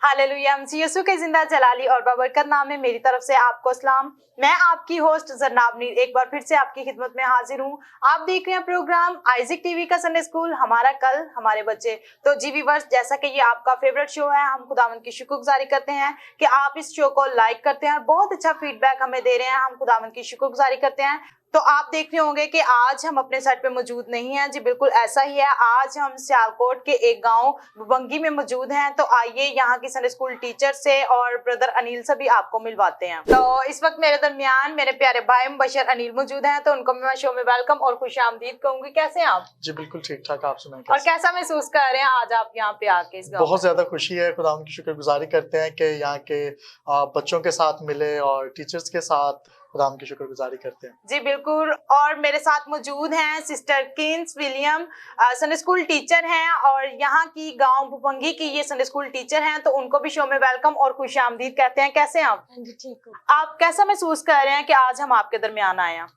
Hallelujah. मसीह यीशु के जिंदा जलाली और बाबरकत नाम में मेरी तरफ से आपको सलाम। मैं आपकी होस्ट जरनाब नीर एक बार फिर से आपकी खिदमत में हाजिर हूँ। आप देख रहे हैं प्रोग्राम आइजिक टीवी का संडे स्कूल, हमारा कल हमारे बच्चे। तो जी व्यूअर्स, जैसा कि ये आपका फेवरेट शो है, हम खुदावंद की शुक्रगुजारी करते हैं कि आप इस शो को लाइक करते हैं और बहुत अच्छा फीडबैक हमें दे रहे हैं। हम खुदावंद की शुक्रगुजारी करते हैं। तो आप देख रहे होंगे कि आज हम अपने सेट पे मौजूद नहीं हैं। जी बिल्कुल ऐसा ही है। आज हम सियालकोट के एक गांव बुबंगी में मौजूद हैं। तो आइए यहाँ की संडे स्कूल टीचर से और ब्रदर अनिल से भी आपको मिलवाते हैं। तो इस वक्त मेरे दरमियान मेरे प्यारे भाई मुबशर अनिल मौजूद हैं। तो उनको मैं शो में वेलकम और खुशामदीद कहूंगी। कैसे हैं आप? जी बिल्कुल ठीक ठाक। आप सुनाएं और कैसा महसूस कर रहे हैं आज आप यहाँ पे आके इस गाँव? बहुत ज्यादा खुशी है। खुदा की शुक्रगुजारी करते हैं कि यहाँ के बच्चों के साथ मिले और टीचर्स के साथ खुदा की शुक्रगुजारी करते हैं। जी बिल्कुल। और मेरे साथ मौजूद हैं sister Keynes William, Sunday school teacher हैं और यहाँ की गांव भुपंगी की ये संडे स्कूल टीचर हैं। तो उनको भी शो में वेलकम और खुशामदीद कहते हैं। कैसे हैं आप? जी ठीक हूँ। आप कैसा महसूस कर रहे हैं कि आज हम आपके दरमियान आए हैं?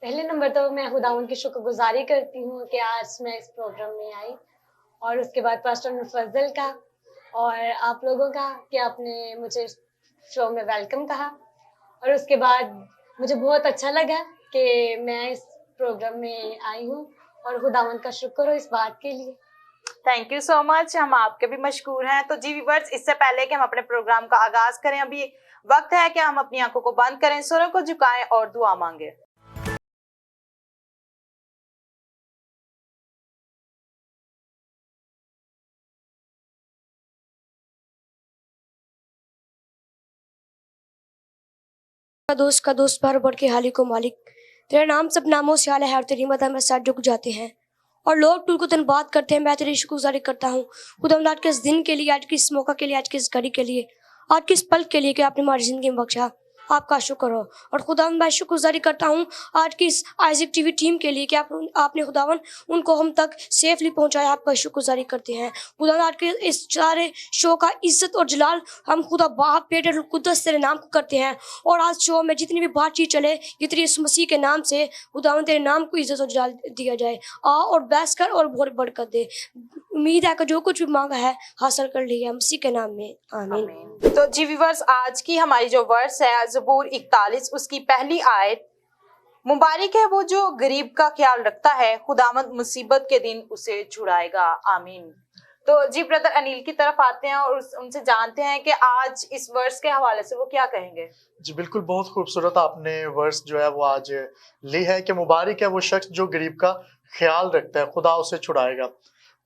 पहले नंबर तो मैं खुदावंद की शुक्रगुजारी करती हूँ कि आज मैं इस प्रोग्राम में आई, और उसके बाद पास्टर मुफज्जल का और आप लोगों का कि आपने मुझे शो में वेलकम कहा। और उसके बाद मुझे बहुत अच्छा लगा कि मैं इस प्रोग्राम में आई हूँ और खुदावंद का शुक्र हो इस बात के लिए। Thank you so much. हम आपके भी मशकूर हैं। तो जी व्यूअर्स, इससे पहले कि हम अपने प्रोग्राम का आगाज करें, अभी वक्त है कि हम अपनी आंखों को बंद करें, सुरों को झुकाएं और दुआ मांगे। का दोस्त भर भर के हाली को मालिक, तेरा नाम सब नामों से आला है और तेरी मदद में साथ झुक जाते हैं और लोग टूल को धन्यवाद करते हैं। मैं तेरी शुक्रगुजारी करता हूँ खुदावंद आज के इस दिन के लिए, आज के इस मौका के लिए, आज के इस घड़ी के लिए, आज के इस पल के लिए कि आपने हमारी जिंदगी में बख्शा। आपका शुक्र हो। और खुदावंद मैं शुक्रगुजारी करता हूँ आज की इस आइजिक टीवी टीम के लिए कि आपने खुदावंद उनको हम तक सेफली पहुंचाया। आपका शुक्रगुजारी करते हैं खुदावंद। आज के इस सारे शो का इज्जत और जलाल हम खुदा बाप बेटे और कुद्दस तेरे नाम को करते हैं। और आज शो में जितनी भी बातचीत चले, जितनी इस मसीह के नाम से खुदावंद तेरे नाम को इज्जत और जलाल दिया जाए। आ और बहस कर और बहुत बरकत दे। उम्मीद है कि जो कुछ भी मांगा है हासिल कर लिया मसीह के नाम में, आमीन। तो जी व्यूअर्स, आज की हमारी जो वर्स है ज़बूर 41 उसकी पहली आयत, मुबारक है वो जो गरीब का ख्याल रखता है, खुदावंद मुसीबत के दिन उसे छुड़ाएगा, आमीन। तो जी ब्रदर अनिल की तरफ आते हैं और उनसे जानते हैं कि आज इस वर्स के हवाले से वो क्या कहेंगे। जी बिल्कुल, बहुत खूबसूरत आपने वर्स जो है वो आज ली है कि मुबारक है वो शख्स जो गरीब का ख्याल रखता है, खुदा उसे छुड़ाएगा।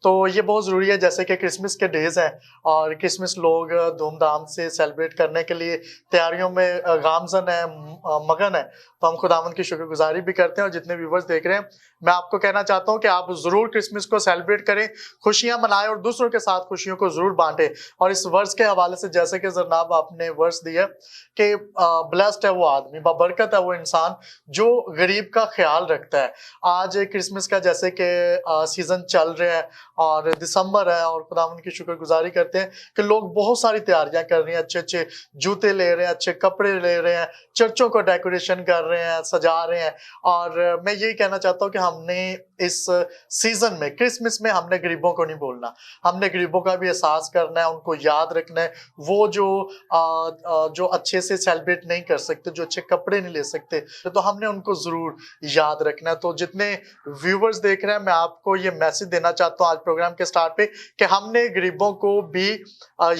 तो ये बहुत ज़रूरी है। जैसे कि क्रिसमस के डेज़ हैं और क्रिसमस लोग धूमधाम से सेलिब्रेट करने के लिए तैयारियों में गामजन है, मगन है। तो हम खुदावंद की शुक्रगुजारी भी करते हैं। और जितने व्यूवर्स देख रहे हैं, मैं आपको कहना चाहता हूं कि आप ज़रूर क्रिसमस को सेलिब्रेट करें, खुशियां मनाएं और दूसरों के साथ खुशियों को ज़रूर बांटें। और इस वर्स के हवाले से जैसे कि जरनाब आपने वर्स दिया कि ब्लेस्ड है वो आदमी, बरकत है वो इंसान जो गरीब का ख्याल रखता है। आज क्रिसमस का जैसे कि सीज़न चल रहा है और दिसंबर है, और खुदावंद की शुक्रगुजारी करते हैं कि लोग बहुत सारी तैयारियां कर रहे हैं, अच्छे अच्छे जूते ले रहे हैं, अच्छे कपड़े ले रहे हैं, चर्चों को डेकोरेशन कर रहे हैं, सजा रहे हैं। और मैं यही कहना चाहता हूँ कि हमने इस सीजन में, क्रिसमस में, हमने गरीबों को नहीं बोलना, हमने गरीबों का भी एहसास करना है, उनको याद रखना है। वो जो अच्छे से सेलिब्रेट नहीं कर सकते, जो अच्छे कपड़े नहीं ले सकते, तो हमने उनको जरूर याद रखना है। तो जितने व्यूवर्स देख रहे हैं, मैं आपको ये मैसेज देना चाहता हूँ आज प्रोग्राम के स्टार्ट पे कि हमने गरीबों को भी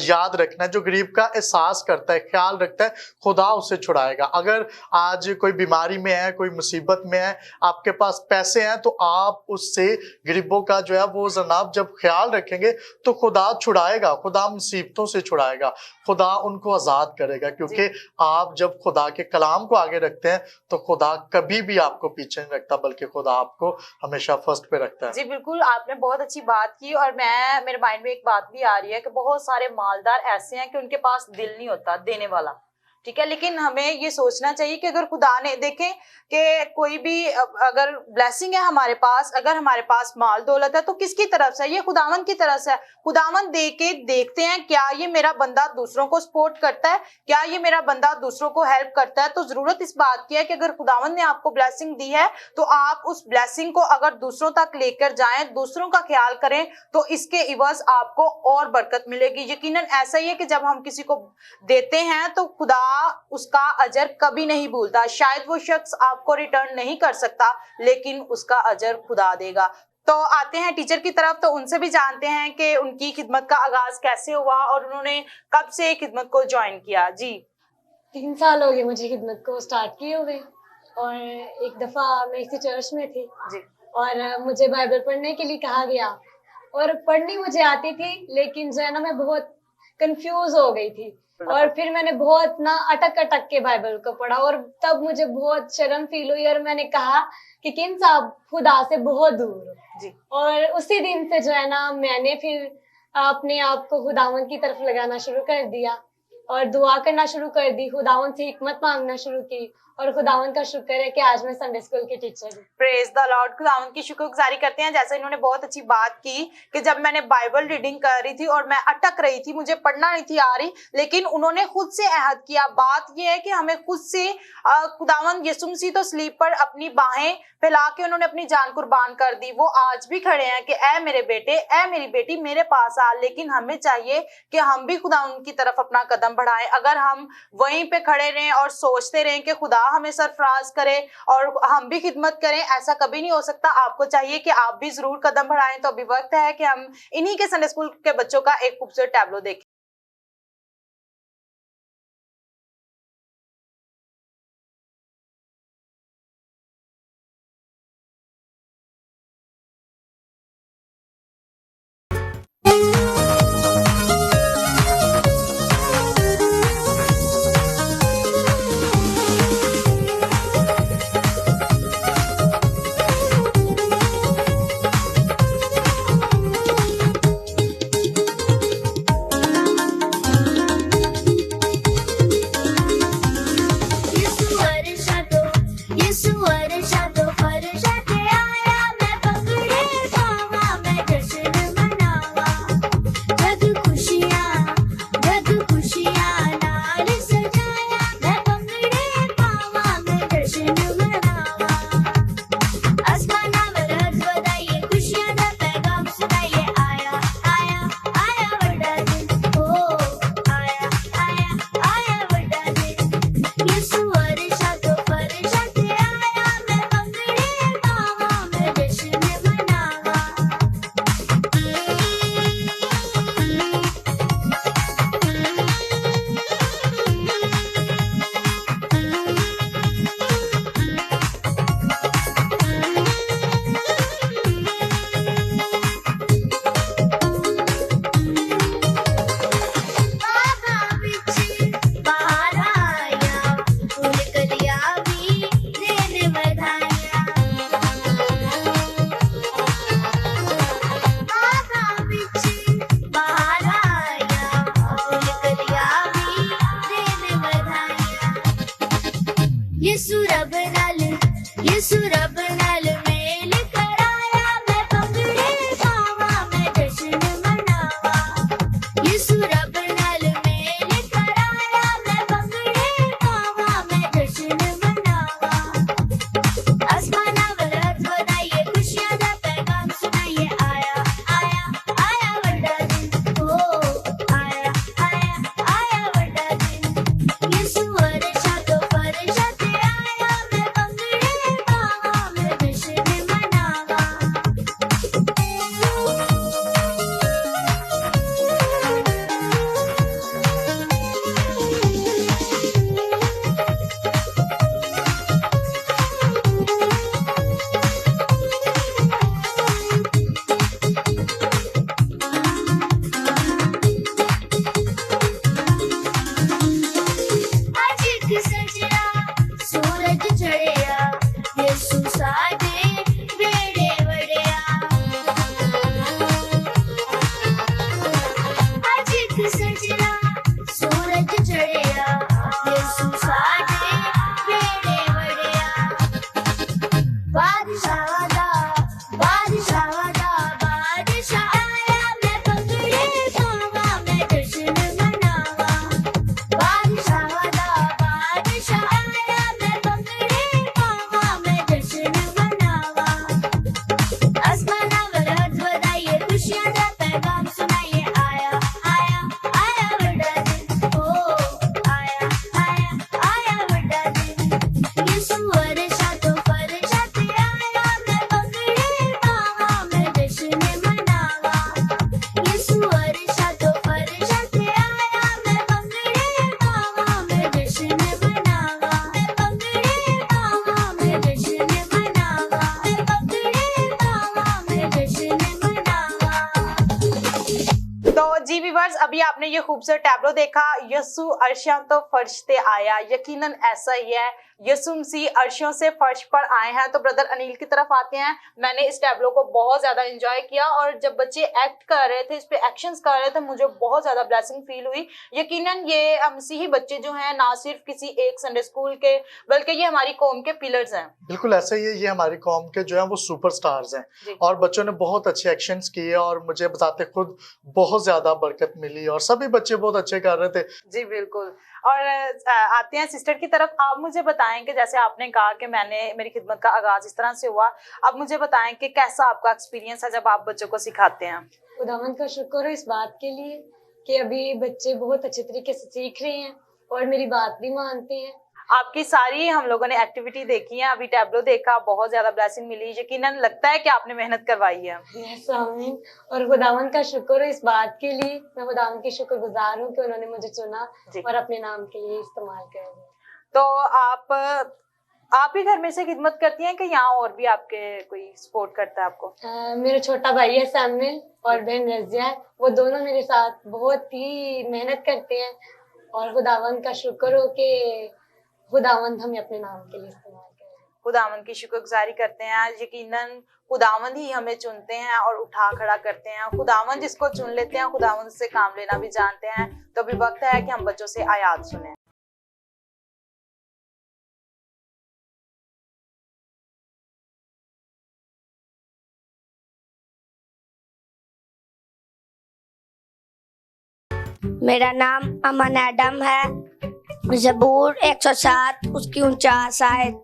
याद रखना है। जो गरीब का एहसास करता है, ख्याल रखता है, खुदा उसे छुड़ाएगा। अगर आज कोई बीमारी में है, कोई मुसीबत में है, आपके पास पैसे हैं, तो आप उससे गरीबों का जो है वो जनाब जब ख्याल रखेंगे तो खुदा छुड़ाएगा, खुदा मुसीबतों से छुड़ाएगा, खुदा उनको आजाद करेगा। क्योंकि आप जब खुदा के कलाम को आगे रखते हैं तो खुदा कभी भी आपको पीछे नहीं रखता, बल्कि खुदा आपको हमेशा फर्स्ट पे रखता है। जी बिल्कुल, आपने बहुत अच्छी बात की। और मेरे माइंड में एक बात भी आ रही है कि बहुत सारे मालदार ऐसे हैं कि उनके पास दिल नहीं होता देने वाला। ठीक है, लेकिन हमें ये सोचना चाहिए कि अगर खुदा ने, देखें कि कोई भी अगर ब्लेसिंग है हमारे पास, अगर हमारे पास माल दौलत है तो किसकी तरफ से? ये खुदावन की तरफ से है। खुदावन दे के देखते हैं क्या ये मेरा बंदा दूसरों को सपोर्ट करता है, क्या ये मेरा बंदा दूसरों को हेल्प करता है। तो जरूरत इस बात की है कि अगर खुदावन ने आपको ब्लेसिंग दी है तो आप उस ब्लेसिंग को अगर दूसरों तक लेकर जाएं, दूसरों का ख्याल करें, तो इसके इवज आपको और बरकत मिलेगी। यकीनन ऐसा ही है कि जब हम किसी को देते हैं तो खुदा उसका अजर कभी नहीं भूलता। शायद वो शख्स आपको रिटर्न नहीं कर सकता, लेकिन उसका अजर खुदा देगा। तो आते हैं टीचर की तरफ, तो उनसे भी जानते हैं कि उनकी खिदमत का आगाज कैसे हुआ और उन्होंने कब से खिदमत को ज्वाइन किया। जी 3 साल हो गए मुझे खिदमत को स्टार्ट किए हुए, और एक दफ़ा मैं इसी चर्च में थी जी और मुझे बाइबल पढ़ने के लिए कहा गया, और पढ़नी मुझे आती थी, लेकिन जो है ना मैं बहुत कंफ्यूज हो गई थी। और फिर मैंने बहुत ना अटक अटक के बाइबल को पढ़ा, और तब मुझे बहुत शर्म फील हुई, और मैंने कहा कि किन साहब खुदा से बहुत दूर हो। जी और उसी दिन से जो है ना मैंने फिर अपने आप को खुदावन की तरफ लगाना शुरू कर दिया और दुआ करना शुरू कर दी, खुदावन से हिकमत मांगना शुरू की, और खुदावन का शुक्र है कि आज मैं संडे स्कूल की टीचर हूँ। Praise the Lord. खुदावन की शुक्रगुजारी करते हैं। जैसे इन्होंने बहुत अच्छी बात की कि जब मैंने बाइबल रीडिंग कर रही थी और मैं अटक रही थी, मुझे पढ़ना नहीं थी आ रही, लेकिन उन्होंने खुद से अहद किया। बात यह है कि हमें खुद से खुदावन यीशु मसीह तो स्लीप पर अपनी बाहें फैला के उन्होंने अपनी जान कुर्बान कर दी। वो आज भी खड़े हैं कि ऐ मेरे बेटे, ऐ मेरी बेटी, मेरे पास आ। लेकिन हमें चाहिए कि हम भी खुदावन की तरफ अपना कदम बढ़ाएं। अगर हम वहीं पे खड़े रहें और सोचते रहें कि खुदा हमें सरफराज करे और हम भी खिदमत करें, ऐसा कभी नहीं हो सकता। आपको चाहिए कि आप भी जरूर कदम बढ़ाएं। तो अभी वक्त है कि हम इन्हीं के संडे स्कूल के बच्चों का एक खूबसूरत टैबलो देखें। व्यूअर्स, अभी आपने ये खूबसूरत टैब्लो देखा, यसु अर्शियां तो फर्श पे आया। यकीनन ऐसा ही है, यसु मसीह अर्शियों से फर्श पर आए हैं। तो ब्रदर अनिल की तरफ आते हैं। मैंने इस टैब्लो को बहुत ज्यादा एंजॉय किया और जब बच्चे एक्ट कर रहे थे, इस पे एक्शंस कर रहे थे, मुझे बहुत ज्यादा ब्लेसिंग फील हुई। यकीनन ये मसीही बच्चे जो हैं ना सिर्फ किसी एक संडे स्कूल के, बल्कि ये हमारी कौम के पिलर्स हैं। बिल्कुल ऐसा ही है, ये हमारी कौम के जो है वो सुपरस्टार्स हैं और बच्चों ने बहुत अच्छे एक्शंस किए और मुझे बताते खुद बहुत ज्यादा बरकत मिली और सभी बच्चे बहुत अच्छे कर रहे थे। जी बिल्कुल। और आते हैं सिस्टर की तरफ। आप मुझे बताएं कि जैसे आपने कहा कि मेरी खिदमत का आगाज इस तरह से हुआ, अब मुझे बताएं कि कैसा आपका एक्सपीरियंस है जब आप बच्चों को सिखाते हैं। खुदावंद का शुक्र है इस बात के लिए कि अभी बच्चे बहुत अच्छे तरीके से सीख रहे हैं और मेरी बात भी मानते हैं। आपकी सारी हम लोगों ने एक्टिविटी देखी है, अभी टैब्लो देखा, बहुत ज्यादा ब्लेसिंग मिली। यकीनन लगता है कि आपने मेहनत करवाई है। यस आमीन। और खुदावंद का शुक्र है इस बात के लिए, मैं खुदावंद की शुक्रगुजार हूँ कि उन्होंने मुझे चुना और अपने नाम के लिए इस्तेमाल कर दिया। तो आप ही घर में से खिदमत करती हैं कि यहाँ और भी आपके कोई सपोर्ट करता है आपको? मेरा छोटा भाई है सैमुअल और बहन रजिया है, वो दोनों मेरे साथ बहुत ही मेहनत करते हैं और खुदावंद का शुक्र हो कि खुदावंद हमें अपने नाम के लिए इस्तेमाल करें। खुदावंद की शुक्रगुजारी करते हैं। यकीनन खुदावंद ही हमें चुनते हैं और उठा खड़ा करते हैं। खुदावंद जिसको चुन लेते हैं, खुदावंद से काम लेना भी जानते हैं। तो अभी वक्त है कि हम बच्चों से आयात सुने। मेरा नाम अमन एडम है। ज़बूर 107 उसकी 49 आयत,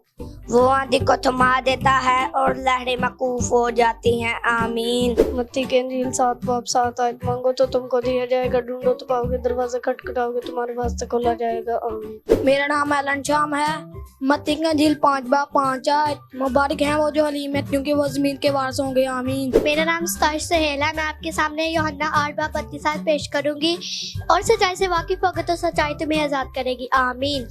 वो आंधी को थमा देता है और लहरें मकूफ हो जाती हैं। आमीन। मत्ती के इंजील 7:7 आयत, मांगो तो तुमको दिया जाएगा, ढूंढो तो पाओगे, दरवाजा खटखटाओगे तुम्हारे वास्ते खोला जाएगा। आमीन। मेरा नाम एलन शाम है। मत्ती के इंजील 5:5 आयत, मुबारक है वो जो हलीम है क्योंकि वो जमीन के वारिस होंगे। आमीन। मेरा नाम स्ताइश सहेल है। मैं आपके सामने यूहन्ना 8:32 पेश करूंगी, और सच्चाई से वाकिफ होगा तो सच्चाई तुम्हें आजाद करेगी। आमीन।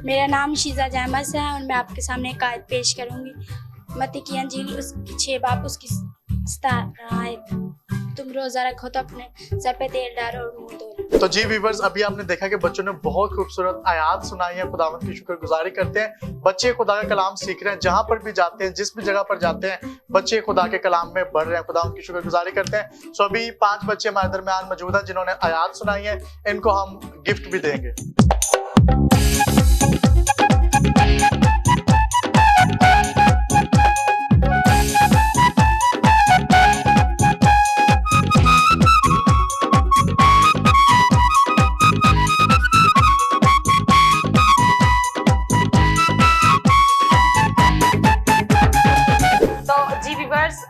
मेरा नाम शीजा जैमस है और मैं आपके सामने एक आयत पेश करूंगी। मत्ती की अंजील उसकी 6 उसकी 17 आयत, तुम रोजा रखो तो अपने सर पे तेल डालो और मुंह धो। तो जी व्यूअर्स, अभी आपने देखा कि बच्चों ने बहुत खूबसूरत आयात सुनाई है। खुदावंद की शुक्रगुजारी करते हैं। बच्चे खुदा का कलाम सीख रहे हैं, जहां पर भी जाते हैं, जिस भी जगह पर जाते हैं, बच्चे खुदा के कलाम में बढ़ रहे हैं। खुदावंद की शुक्रगुजारी करते हैं। सो अभी 5 बच्चे हमारे दरमियान मौजूद हैं जिन्होंने आयात सुनाई है। इनको हम गिफ्ट भी देंगे।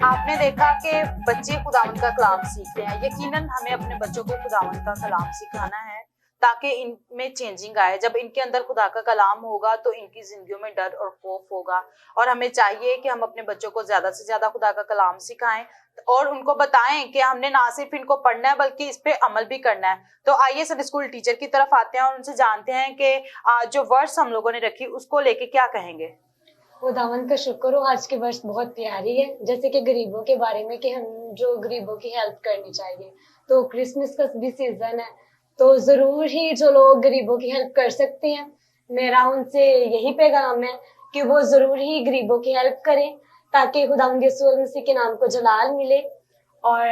आपने देखा कि बच्चे खुदावंद का कलाम सीख रहे हैं। यकीनन हमें अपने बच्चों को खुदावंद का कलाम सिखाना है ताकि इनमें चेंजिंग आए। जब इनके अंदर खुदा का कलाम होगा तो इनकी जिंदगियों में डर और खौफ होगा। और हमें चाहिए कि हम अपने बच्चों को ज्यादा से ज्यादा खुदा का कलाम सिखाएं और उनको बताएं कि हमने ना सिर्फ इनको पढ़ना है बल्कि इस पे अमल भी करना है। तो आइए संडे स्कूल टीचर की तरफ आते हैं और उनसे जानते हैं कि जो वर्ड्स हम लोगों ने रखी उसको लेके क्या कहेंगे। खुदावंद का शुक्र हो, आज के वर्ष बहुत प्यारी है। जैसे कि गरीबों के बारे में कि हम जो गरीबों की हेल्प करनी चाहिए। तो क्रिसमस का भी सीजन है तो जरूर ही जो लोग गरीबों की हेल्प कर सकते हैं, मेरा उनसे यही पैगाम है कि वो जरूर ही गरीबों की हेल्प करें ताकि खुदावंद यीशु मसीह के नाम को जलाल मिले। और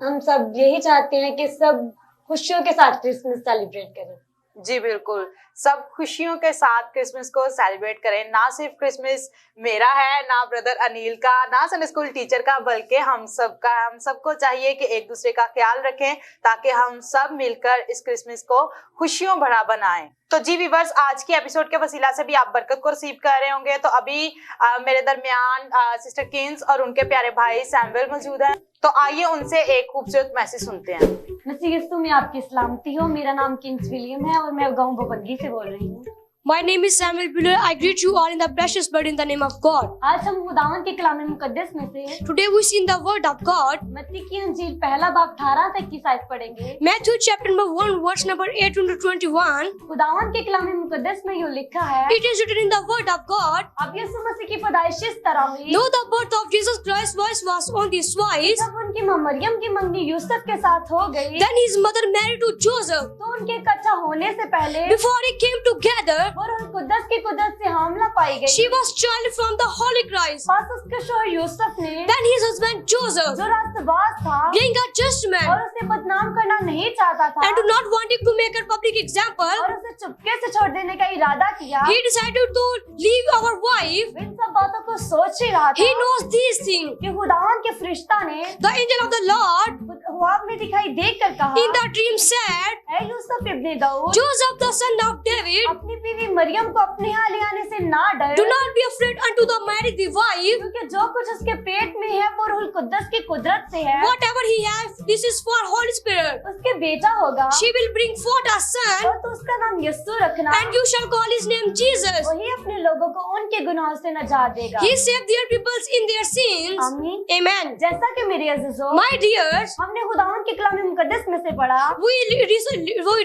हम सब यही चाहते हैं कि सब खुशियों के साथ क्रिसमस सेलिब्रेट करें। जी बिल्कुल, सब खुशियों के साथ क्रिसमस को सेलिब्रेट करें। ना सिर्फ क्रिसमस मेरा है, ना ब्रदर अनिल का, ना संडे स्कूल टीचर का, बल्कि हम सबका। हम सबको चाहिए कि एक दूसरे का ख्याल रखें ताकि हम सब मिलकर इस क्रिसमस को खुशियों भरा बनाएं। तो जी व्यूअर्स, आज की एपिसोड के वसीला से भी आप बरकत को रिसीव कर रहे होंगे। तो अभी मेरे दरमियान सिस्टर किन्स और उनके प्यारे भाई सैमुअल मौजूद हैं। तो आइए उनसे एक खूबसूरत मैसेज सुनते हैं। मसीह यीशु में आपकी सलामती हो। मेरा नाम किन्स विलियम है और मैं गांव बोपंगी से बोल रही हूँ। My name is Samuel Buller. I greet you all in the precious blood in the name of God. आज हम खुदावंद के कलाम मुकद्दस में से Today we see in the word of God, मत्ती की अंजील 1:18 आयत पढ़ेंगे। Matthew chapter number 1 verse number 8-21. खुदावंद के कलाम मुकद्दस में यूं लिखा है, It is written in the word of God, अब यीशु मसीह की पैदाइश इस तरह हुई, though the birth of Jesus Christ was on this wise, जब उनकी माँ मरियम की मंगनी यूसुफ के साथ हो गई, then his mother married to Joseph. तो उनके कच्चा होने से पहले Before they came together, वो रूह कुद्दस की कुदरत से हामला पाई गई। she was child from the Holy Christ. पास उसके शोहर यूसुफ ने, Then his husband Joseph, जो रास्तबाज था being a just man और उसे बदनाम करना नहीं चाहता था and not wanting to make a public example, और उसे चुपके से छोड़ देने का इरादा किया, he decided to leave our wife. इन सब बातों को सोच ही रहा He था knows these things. कि खुदावन के फरिश्ता ने The angel of the Lord ख्वाब में दिखाई देकर कहा, in the dream said, I Yusuf Ibn Dawood, Joseph the son of David, अपनी बीवी मरियम को अपने यहाँ ले आने से ना डर, do not be afraid unto the married the wife. क्योंकि जो कुछ उसके पेट में है वो रूह कुद्दस की कुदरत से है। Whatever he has, this is for Holy Spirit. उसके बेटा होगा She will bring forth a son, और तो उसका नाम यीशु रखना, and you shall call his name Jesus. वही अपने लोगों को उनके गुनाहों से नजात देगा। He saved their peoples in their sins. आमीन। Amen. जैसा कि मेरे अज़ीज़ों, My dears, हमने खुदावन के कलाम मुकद्दस में से पढ़ा we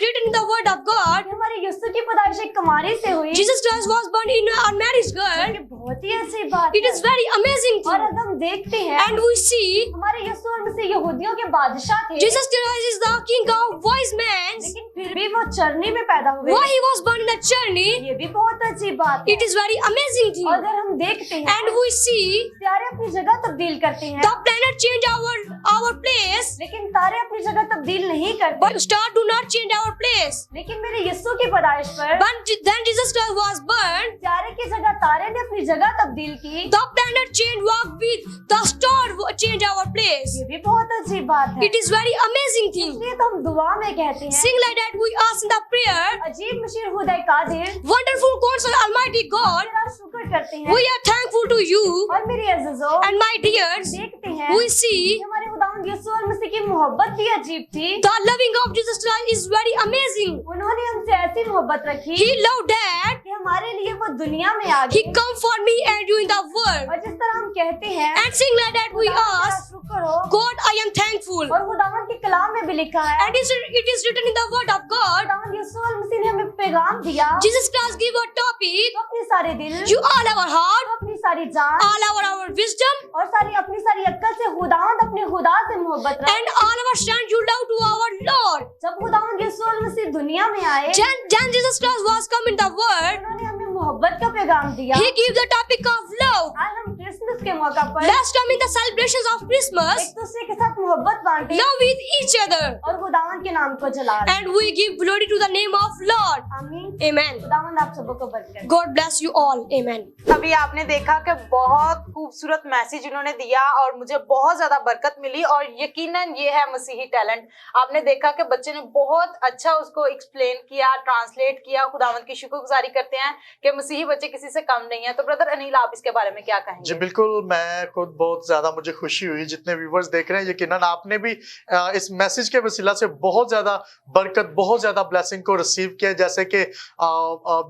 read in the word of God, कि हमारे यीशु की पैदाइश एक कुमारी से हुई, Jesus Christ was born in a unmarried girl. ये बहुत ही अच्छी बात It is very amazing और thing. अब हम देखते हैं And we see हमारे यीशु और मसीह यहूदियों के बादशाह थे, Jesus Christ is the king of wise men. लेकिन फिर भी वो चरनी में पैदा हुए। Why he was born in a journey, ये भी बहुत अच्छी बात है। it is very amazing thing. और अगर हम देखते हैं And we see तारे अपनी जगह तब्दील करते हैं, the planet change our place, लेकिन तारे अपनी जगह तब्दील नहीं करते। but star do not change our place. लेकिन मेरे यीशु की पैदाइश पर But then Jesus Christ was born, तारे की जगह तारे ने अपनी जगह तब्दील की। the planet change walk with the star change our place. ये भी बहुत अच्छी बात है। It is very amazing thing. इसलिए तो हम दुआ में कहते हैं, Sing like that we ask in the prayer, अजीब मशीर खुदाई Qadir, wonderful counselor Almighty God, तेरा शुक्र करते हैं। we are thankful to you. और मेरे अज़ीज़ों, And my dears, देखते हैं we see कि हमारे खुदावंद यीशु और मसीह की मोहब्बत भी अजीब थी। the loving of Jesus Christ is very amazing. उन्होंने हमसे ऐसी मोहब्बत रखी He loved that कि हमारे लिए वो दुनिया में आ he गए। come for me and you in the world. और जिस तरह हम कहते हैं, And sing like that we खुदावंद तेरा ask, शुक्र हो। God, I am thankful. और खुदावंद के कलाम में भी लिखा है, And it is written in the word of God. खुदावंद यीशु और मसीह ने हमें पैगाम दिया, Jesus Christ give a topic, तो अपने सारे दिल, you all our heart, तो अपनी सारी जान all our wisdom, और अपनी सारी अक्ल से खुदावंद अपने खुदा से मोहब्बत रख। and all our strength you love to our Lord. जब खुदावंद यीशु और मसीह दुनिया में आए, Then Jesus Christ was come in the world. उन्होंने हमें मोहब्बत का पैगाम दिया। He gave the topic of love. आज हम क्रिसमस के मौका पर Last time in the celebrations of Christmas, एक दूसरे के साथ मोहब्बत बांटे love with each other, और खुदावंद के नाम को जला। and we give glory to the name of Lord. आमीन। Amen. खुदावंद आप सबको बरकत। God bless you all. Amen. अभी आपने देखा कि बहुत खूबसूरत मैसेज उन्होंने दिया और मुझे बहुत ज्यादा बरकत मिली और यकीनन ये है मसीही टैलेंट। आपने देखा कि बच्चे ने बहुत अच्छा उसको एक्सप्लेन किया, ट्रांसलेट किया। खुदावंद की शुक्रगुजारी करते हैं कि मसीही बच्चे किसी से कम नहीं है। तो ब्रदर अनिल, आप इसके बारे में क्या कहेंगे? जी बिल्कुल, मैं खुद बहुत ज्यादा मुझे खुशी हुई। जितने व्यूवर्स देख रहे हैं, यकीनन आपने भी इस मैसेज के वसीला से बहुत ज्यादा बरकत, बहुत ज्यादा ब्लेसिंग को रिसीव किया। जैसे कि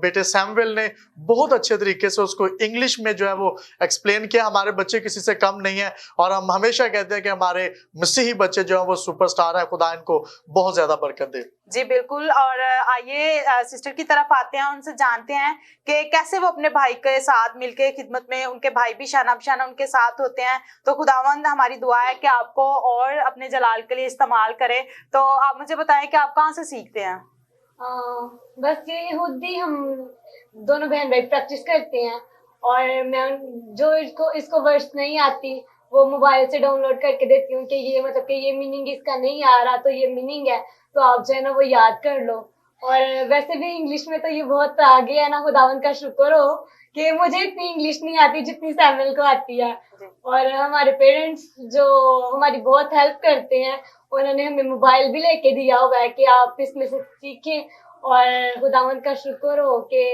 बेटे सैमुअल ने बहुत अच्छे तरीके से उसको इंग्लिश में जो है वो एक्सप्लेन किया। हमारे बच्चे किसी से कम नहीं है और हम हमेशा कहते हैं कि हमारे मसीही बच्चे जो है वो सुपरस्टार है। खुदा इनको बहुत ज्यादा बरकत दे। जी बिल्कुल। और आइए सिस्टर की तरफ आते हैं, उनसे जानते हैं कि कैसे वो अपने भाई के साथ मिलके खिदमत में, उनके भाई भी शाना बशाना उनके साथ होते हैं। तो खुदावंद हमारी दुआ है कि आपको और अपने जलाल के लिए इस्तेमाल करे। तो आप मुझे बताएं कि आप कहाँ से सीखते हैं? बस ये खुद ही हम दोनों बहन भाई प्रैक्टिस करते हैं और मैं जो इसको वर्ड्स नहीं आती वो मोबाइल से डाउनलोड करके देती हूँ कि ये मतलब कि ये मीनिंग इसका नहीं आ रहा तो ये मीनिंग है, तो आप जो है ना वो याद कर लो। और वैसे भी इंग्लिश में तो ये बहुत आगे है ना, खुदावंद का शुक्र हो कि मुझे इतनी इंग्लिश नहीं आती जितनी सैमुअल को आती है। और हमारे पेरेंट्स जो हमारी बहुत हेल्प करते हैं, उन्होंने हमें मोबाइल भी लेके दिया हुआ है कि आप इसमें से सीखें। और खुदावंद का शुक्र हो कि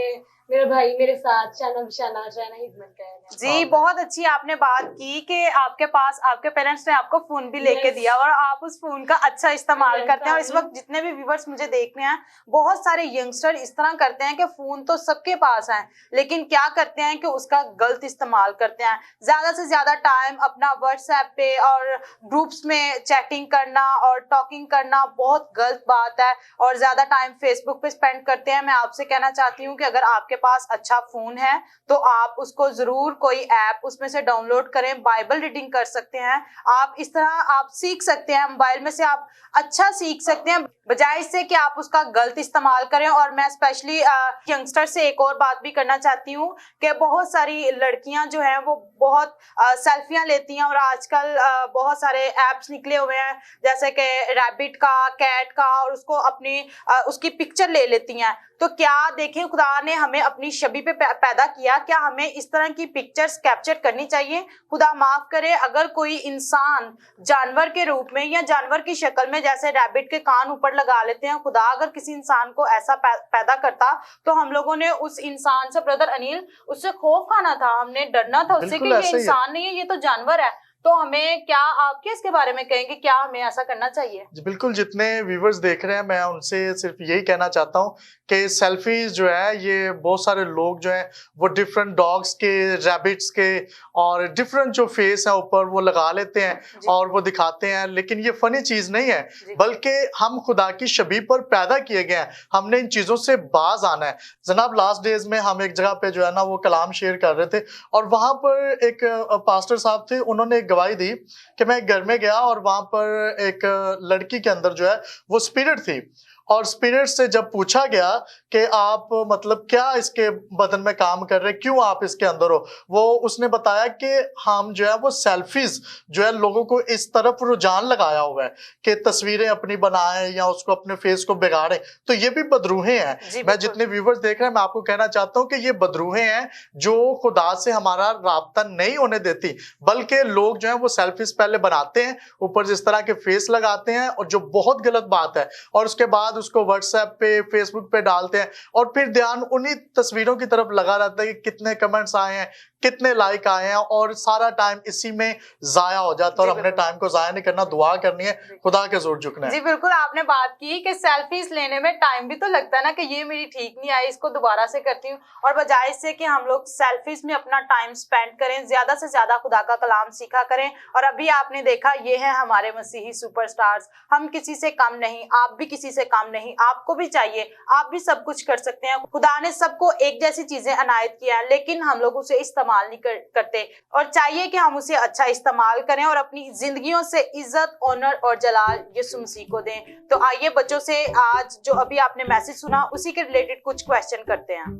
मेरा भाई मेरे साथ शाना बशाना हिदमत करेगा। जी बहुत अच्छी आपने बात की कि आपके पास आपके पेरेंट्स ने आपको फोन भी लेके दिया और आप उस फोन का अच्छा इस्तेमाल करते हैं। और इस वक्त जितने भी व्यूवर्स मुझे देख रहे हैं, बहुत सारे यंगस्टर इस तरह करते हैं कि फोन तो सबके पास है, लेकिन क्या करते हैं कि उसका गलत इस्तेमाल करते हैं। ज्यादा से ज्यादा टाइम अपना व्हाट्सएप पे और ग्रुप्स में चैटिंग करना और टॉकिंग करना बहुत गलत बात है। और ज्यादा टाइम फेसबुक पे स्पेंड करते हैं। मैं आपसे कहना चाहती हूँ कि अगर आपके आपके पास अच्छा फोन है तो आप उसको जरूर कोई ऐप उसमें से डाउनलोड करें, बाइबल रीडिंग कर सकते हैं आप। इस तरह आप सीख सकते हैं, मोबाइल में से आप अच्छा सीख सकते हैं बजाय इससे कि आप उसका गलत इस्तेमाल करें। और मैं स्पेशली यंगस्टर से एक और बात भी करना चाहती हूँ कि बहुत सारी लड़कियां जो हैं वो बहुत सेल्फियां लेती हैं और आजकल बहुत सारे ऐप्स निकले हुए हैं जैसे कि रैबिट का, कैट का, और उसको अपनी उसकी पिक्चर ले लेती हैं। तो क्या देखें, खुदा ने हमें अपनी छवि पे पैदा किया, क्या हमें इस तरह की पिक्चर्स कैप्चर करनी चाहिए? खुदा माफ करे अगर कोई इंसान जानवर के रूप में या जानवर की शक्ल में जैसे रैबिट के कान ऊपर लगा लेते हैं, खुदा अगर किसी इंसान को ऐसा पैदा करता तो हम लोगों ने उस इंसान से, ब्रदर अनिल, उससे खौफ खाना था, हमने डरना था उससे कि ये इंसान नहीं है, ये तो जानवर है। तो हमें क्या, आप क्या इसके बारे में कहेंगे, क्या हमें ऐसा करना चाहिए? जी बिल्कुल, जितने व्यूवर्स देख रहे हैं मैं उनसे सिर्फ यही कहना चाहता हूँ कि सेल्फीज जो है ये बहुत सारे लोग जो हैं वो डिफरेंट डॉग्स के, रैबिट्स के और डिफरेंट जो फेस है ऊपर वो लगा लेते हैं और वो दिखाते हैं, लेकिन ये फनी चीज नहीं है, बल्कि हम खुदा की छवि पर पैदा किए गए हैं, हमने इन चीजों से बाज आना है। जनाब लास्ट डेज में हम एक जगह पे जो है ना वो कलाम शेयर कर रहे थे और वहां पर एक पास्टर साहब थे, उन्होंने एक गवाही दी कि मैं घर में गया और वहां पर एक लड़की के अंदर जो है वो स्पिरिट थी और स्पिरिट से जब पूछा गया कि आप मतलब क्या इसके बदन में काम कर रहे, क्यों आप इसके अंदर हो, वो उसने बताया कि हम जो है वो सेल्फीज जो है लोगों को इस तरफ रुझान लगाया हुआ है कि तस्वीरें अपनी बनाएं या उसको अपने फेस को बिगाड़ें। तो ये भी बदरूहें हैं। मैं जितने व्यूवर्स देख रहे हैं मैं आपको कहना चाहता हूँ कि ये बदरूहें हैं जो खुदा से हमारा राब्ता नहीं होने देती, बल्कि लोग जो है वो सेल्फीज पहले बनाते हैं, ऊपर जिस तरह के फेस लगाते हैं और जो बहुत गलत बात है, और उसके बाद उसको व्हाट्सएप पे, फेसबुक पे डालते हैं और फिर ध्यान उन्हीं तस्वीरों की तरफ लगा रहता है कि कितने कमेंट्स आए हैं, कितने लाइक आए हैं, और सारा टाइम इसी में जाया हो जाता है। और हमने टाइम को जाया नहीं करना, दुआ करनी है, खुदा के जोर झुकना है। जी बिल्कुल, आपने बात की कि सेल्फीज लेने में टाइम भी तो लगता है ना, कि ये मेरी ठीक नहीं आई, इसको दोबारा से करती हूँ। और बजाय से कि हम लोग सेल्फीज में अपना टाइम स्पेंड करें, ज्यादा से ज्यादा खुदा का कलाम सीखा करें। और अभी आपने देखा ये है हमारे मसीही सुपरस्टार्स, हम किसी से कम नहीं, आप भी किसी से कम नहीं, आपको भी चाहिए, आप भी सब कुछ कर सकते हैं। खुदा ने सबको एक जैसी चीजें अनायत किया है, लेकिन हम लोग उसे इस्तेमाल नहीं करते, और चाहिए कि हम उसे अच्छा इस्तेमाल करें और अपनी जिंदगियों से इज्जत, ऑनर और जलाल यीशु मसीह को दें। तो आइए बच्चों से आज जो अभी आपने मैसेज सुना उसी के रिलेटेड कुछ क्वेश्चन करते हैं।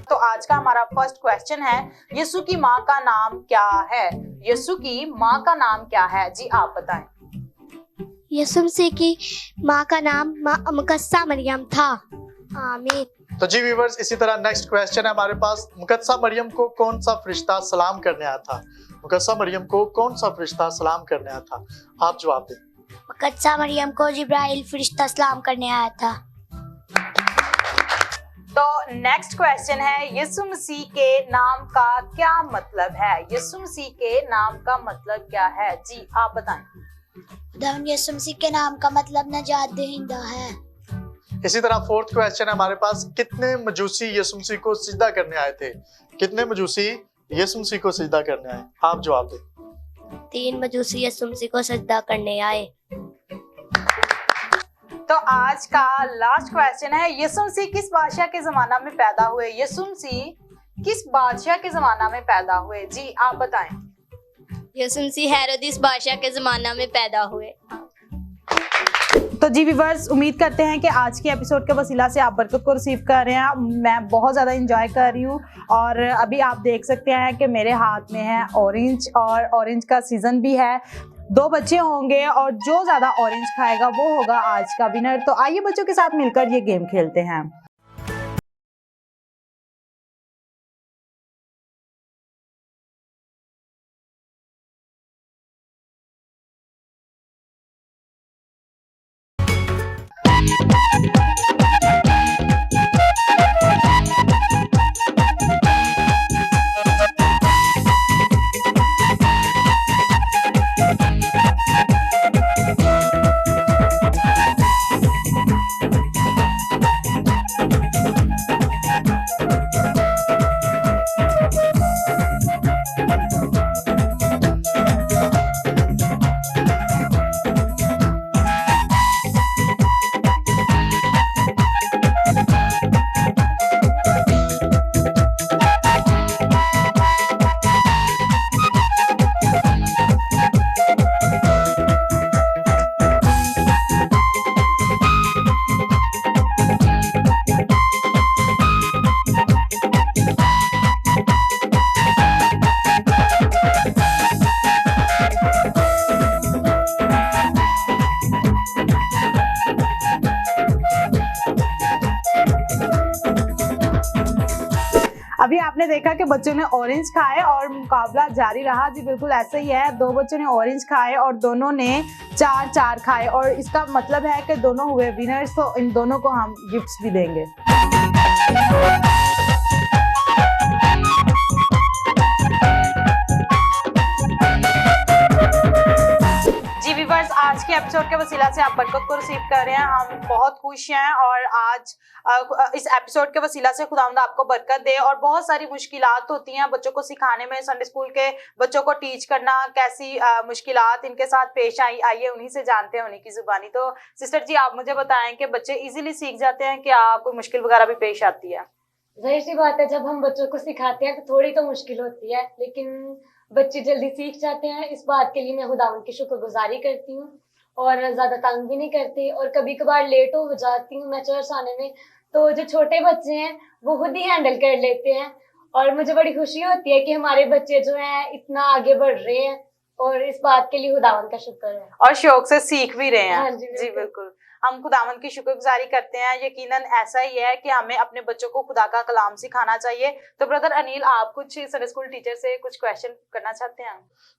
तो आज का हमारा फर्स्ट क्वेश्चन है, यीशु की माँ का नाम क्या है? यीशु की माँ का नाम क्या है? जी आप बताएं। यीशु मसीह की माँ का नाम मुकद्दसा मरियम था। आमीन। तो जी व्यूअर्स, इसी तरह नेक्स्ट क्वेश्चन है हमारे पास, मुकद्दसा मरियम को कौन सा फरिश्ता सलाम करने आया था? मुकद्दसा मरियम को कौन सा फरिश्ता सलाम करने आया था? आप जवाब दें। मुकद्दसा मरियम को जिब्राइल फरिश्ता सलाम करने आया था। तो नेक्स्ट क्वेश्चन है, यीशु मसीह के नाम का क्या मतलब है? यीशु मसीह के नाम का मतलब क्या है? जी आप बताएं। यीशु मसीह के नाम का मतलब नजात दहिंदा है। इसी तरह फोर्थ क्वेश्चन है हमारे पास, कितने मजूसी यीशु मसीह को सिजदा करने आए थे? कितने मजूसी यीशु मसीह को सिजदा करने आए? आप जवाब दें। 3 मजूसी यीशु मसीह को सजदा करने आए। तो आज का लास्ट क्वेश्चन है, यीशु मसीह किस बादशाह के जमाना में पैदा हुए? यीशु मसीह किस बादशाह के जमाना में पैदा हुए? जी आप बताएं। यीशु मसीह हेरोदिस बादशाह के जमाना में पैदा हुए। तो जी व्यूअर्स, उम्मीद करते हैं कि आज के एपिसोड के वसीला से आप बरकत को रिसीव कर रहे हैं। मैं बहुत ज़्यादा एंजॉय कर रही हूँ और अभी आप देख सकते हैं कि मेरे हाथ में है ऑरेंज, और ऑरेंज का सीज़न भी है। 2 बच्चे होंगे और जो ज़्यादा ऑरेंज खाएगा वो होगा आज का विनर। तो आइए बच्चों के साथ मिलकर ये गेम खेलते हैं। अभी आपने देखा कि बच्चों ने ऑरेंज खाए और मुकाबला जारी रहा। जी बिल्कुल ऐसा ही है, 2 बच्चों ने ऑरेंज खाए और दोनों ने 4-4 खाए और इसका मतलब है कि दोनों हुए विनर्स। तो इन दोनों को हम गिफ्ट्स भी देंगे। आज के एपिसोड के वसीला से आप बरकत को रिसीव कर रहे हैं, हम बहुत खुश हैं और आज इस एपिसोड के वसीला से खुदावंद आपको बरकत दे। और बहुत सारी मुश्किलात होती हैं बच्चों को सिखाने में, संडे स्कूल के बच्चों को टीच करना, कैसी मुश्किलात इनके साथ पेश आइए उन्हीं से जानते हैं, उन्हीं की जुबानी। तो सिस्टर जी आप मुझे बताएं कि बच्चे इजीली सीख जाते हैं कि कोई मुश्किल वगैरह भी पेश आती है? जाहिर सी बात है, जब हम बच्चों को सिखाते हैं तो थोड़ी तो मुश्किल होती है, लेकिन बच्चे जल्दी सीख जाते हैं। इस बात के लिए मैं खुदावंद की शुक्रगुजारी करती हूँ और ज़्यादा तंग भी नहीं करती। और कभी कभार लेट हो जाती हूँ मैं चर्च आने में, तो जो छोटे बच्चे हैं वो खुद ही हैंडल कर लेते हैं और मुझे बड़ी खुशी होती है कि हमारे बच्चे जो हैं इतना आगे बढ़ रहे हैं और इस बात के लिए खुदावंद का शुक्र है और शौक से सीख भी रहे हैं। हाँ जी बिल्कुल, हम खुदावंद की शुक्रगुजारी करते हैं। यकीनन ऐसा ही है कि हमें अपने बच्चों को खुदा का कलाम सिखाना चाहिए। तो ब्रदर अनिल, आप कुछ संडे स्कूल टीचर से कुछ क्वेश्चन करना चाहते हैं?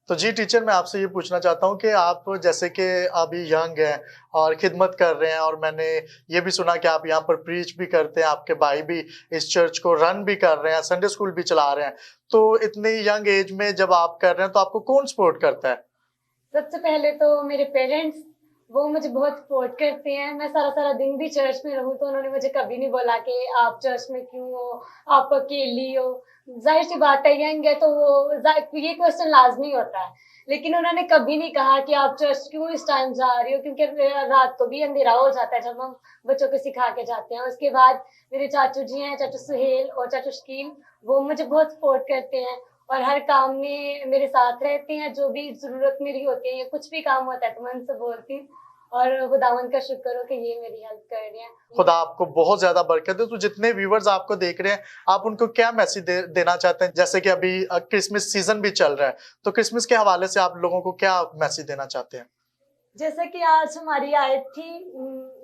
तो जी टीचर, मैं आपसे ये पूछना चाहता हूँ कि आप जैसे कि अभी यंग हैं और खिदमत कर रहे हैं, और मैंने ये भी सुना कि आप यहाँ पर प्रीच भी करते हैं, आपके भाई भी इस चर्च को रन भी कर रहे हैं, संडे स्कूल भी चला रहे हैं। तो इतनी यंग एज में जब आप कर रहे हैं तो आपको कौन सपोर्ट करता है? सबसे पहले तो मेरे पेरेंट्स, वो मुझे बहुत सपोर्ट करते हैं। मैं सारा दिन भी चर्च में रहूं तो उन्होंने मुझे कभी नहीं बोला कि आप चर्च में क्यों हो, आप अकेली हो। जाहिर सी बात है, यंग है तो वो ये क्वेश्चन लाजमी होता है, लेकिन उन्होंने कभी नहीं कहा कि आप चर्च क्यों इस टाइम जा रही हो, क्योंकि रात को भी अंधेरा हो जाता है जब हम बच्चों को सिखा के जाते हैं। उसके बाद मेरे चाचू जी हैं, चाचू सुहेल और चाचू शकील, वो मुझे बहुत सपोर्ट करते हैं और हर काम में मेरे साथ रहते हैं। जो भी जरूरत मेरी होती है, कुछ भी काम होता है तो मैं उनसे बोलती हूँ और खुदावंद का शुक्र हो कि ये मेरी हेल्प कर रहे हैं। खुदा आपको बहुत ज्यादा बरकत दे। तो जितने व्यूवर्स आपको देख रहे हैं, आप उनको क्या मैसेज देना चाहते हैं? जैसे कि अभी क्रिसमस सीजन भी चल रहा है, तो क्रिसमस के हवाले से आप लोगों को क्या मैसेज देना चाहते हैं? जैसे कि आज हमारी आयत थी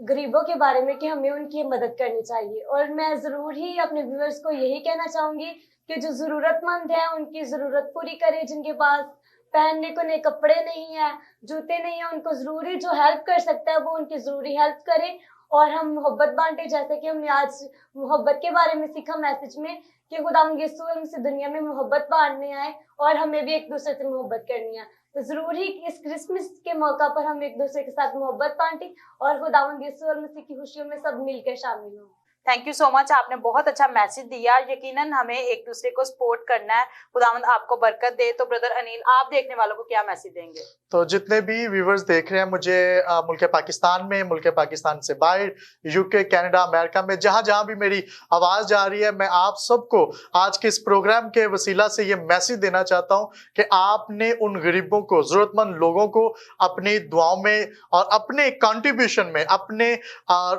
गरीबों के बारे में कि हमें उनकी मदद करनी चाहिए, और मैं जरूर ही अपने व्यूअर्स को यही कहना चाहूंगी कि जो जरूरतमंद है उनकी जरूरत पूरी करें। जिनके पास पहनने को नए कपड़े नहीं है, जूते नहीं है, उनको जरूरी जो हेल्प कर सकता है वो उनकी जरूरी हेल्प करें और हम मोहब्बत बांटे। जैसे कि हमने आज मोहब्बत के बारे में सीखा मैसेज में कि खुदावंद यीशु हमसे दुनिया में मोहब्बत बांटने आए और हमें भी एक दूसरे से मोहब्बत करनी है। तो जरूरी इस क्रिसमस के मौका पर हम एक दूसरे के साथ मोहब्बत बांटें और खुदावंद यीशु और मसीह की खुशियों में सब मिलकर शामिल हों। थैंक यू सो मच, आपने बहुत अच्छा मैसेज दिया। यकीनन हमें एक दूसरे को सपोर्ट करना है। खुदावंद आपको बरकत दे। तो ब्रदर अनिल, आप देखने वालों को क्या मैसेज देंगे? तो जितने भी व्यूवर्स देख रहे हैं मुझे मुल्क पाकिस्तान में, मुल्क पाकिस्तान से बाहर, यूके, कनाडा, अमेरिका में, जहां जहां भी मेरी आवाज जा रही है, मैं आप सबको आज के इस प्रोग्राम के वसीला से ये मैसेज देना चाहता हूं कि आपने उन गरीबों को, जरूरतमंद लोगों को अपनी दुआओं में और अपने कंट्रीब्यूशन में, अपने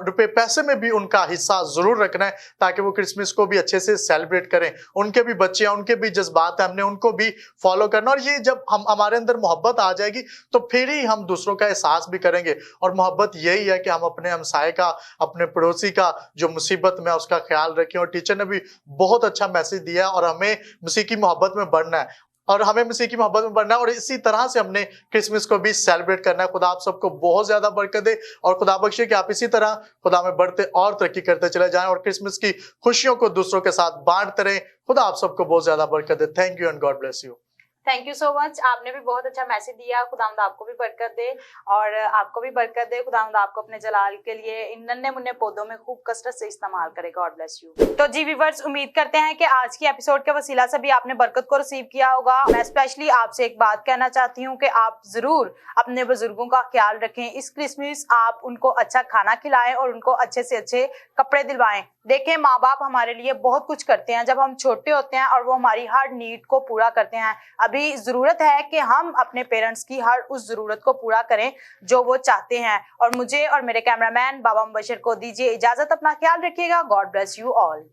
रुपए पैसे में भी उनका हिस्सा जरूर रखना है, ताकि वो क्रिसमस को भी अच्छे से सेलिब्रेट करें। उनके भी बच्चे हैं, उनके भी जज्बात है, हमने उनको भी फॉलो करना। और ये जब हमारे अंदर मोहब्बत आ जाएगी तो फिर ही हम दूसरों का एहसास भी करेंगे। और मोहब्बत यही है कि हम अपने हमसाये का, अपने पड़ोसी का जो मुसीबत में, उसका ख्याल रखें। और टीचर ने भी बहुत अच्छा मैसेज दिया और हमें मसीह की मोहब्बत में बढ़ना है और हमें मसीह की मोहब्बत में बढ़ना है और इसी तरह से हमने क्रिसमस को भी सेलिब्रेट करना है। खुदा आप सबको बहुत ज्यादा बरकत दे और खुदा बख्शे कि आप इसी तरह खुदा में बढ़ते और तरक्की करते चले जाएं और क्रिसमस की खुशियों को दूसरों के साथ बांटते रहें। खुदा आप सबको बहुत ज्यादा बरकत दे। Thank you and God bless you. Thank you so much, आपने भी बहुत अच्छा मैसेज दिया। खुदावंद आपको भी बरकत दे और आपको भी बरकत दे। खुदावंद आपको अपने जलाल के लिए इन नन्हे मुन्ने पौधों में खूब कसरत से इस्तेमाल करे। God bless you. तो जी व्यूअर्स, उम्मीद करते हैं कि आज की एपिसोड के वसीला से भी आपने बरकत को रिसीव किया होगा। मैं स्पेशली आपसे एक बात कहना चाहती हूँ कि आप जरूर अपने बुजुर्गों का ख्याल रखें। इस क्रिसमस आप उनको अच्छा खाना खिलाएं और उनको अच्छे से अच्छे कपड़े दिलवाएं। देखें, माँ बाप हमारे लिए बहुत कुछ करते हैं जब हम छोटे होते हैं और वो हमारी हर नीड को पूरा करते हैं। अभी जरूरत है कि हम अपने पेरेंट्स की हर उस जरूरत को पूरा करें जो वो चाहते हैं। और मुझे और मेरे कैमरामैन बाबा मुबशर को दीजिए इजाजत। अपना ख्याल रखिएगा। God bless you all.